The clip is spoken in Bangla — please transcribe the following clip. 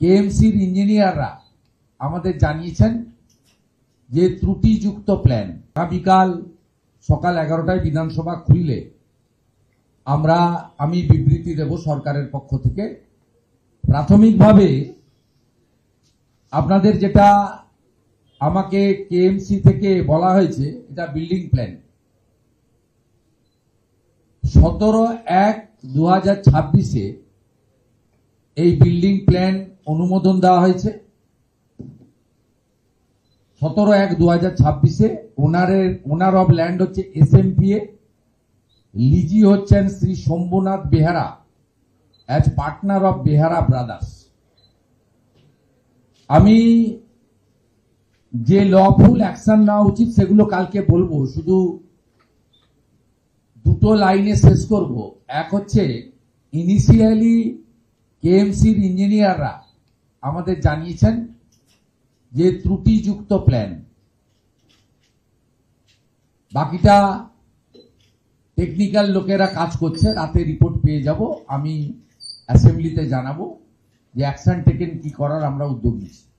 কেএমসির ইঞ্জিনিয়াররা আমাদের জানিয়েছেন যে ত্রুটিযুক্ত প্ল্যান। আগামীকাল সকাল 11টায় বিধানসভা খুললে আমি বিবৃতি দেব সরকারের পক্ষ থেকে। প্রাথমিকভাবে আপনাদের যেটা আমাকে কেএমসি থেকে বলা হয়েছে, এটা বিল্ডিং প্ল্যান 17/1/2026 এই বিল্ডিং প্ল্যান অনুমোদন দেওয়া হয়েছে। 17/1/2026 ওনার অফ ল্যান্ড হচ্ছে এসএমপিএ, লিজি হচ্ছেন Shri Shambhunath Behara as partner of Behara Brothers. আমি যে লফুল অ্যাকশন নেওয়া উচিত সেগুলো কালকে বলবো, শুধু দুটো লাইনে শেষ করব। এক হচ্ছে, ইনিশিয়ালি কেএমসির ইঞ্জিনিয়াররা আমাদের জানিয়েছেন যে ত্রুটিযুক্ত প্ল্যান। বাকিটা টেকনিক্যাল লোকেরা কাজ করছে, রাতে রিপোর্ট পেয়ে যাব। আমি অ্যাসেম্বলিতে জানাবো যে অ্যাকশন টেকেন কি করার আমরা উদ্যোগ নিচ্ছি।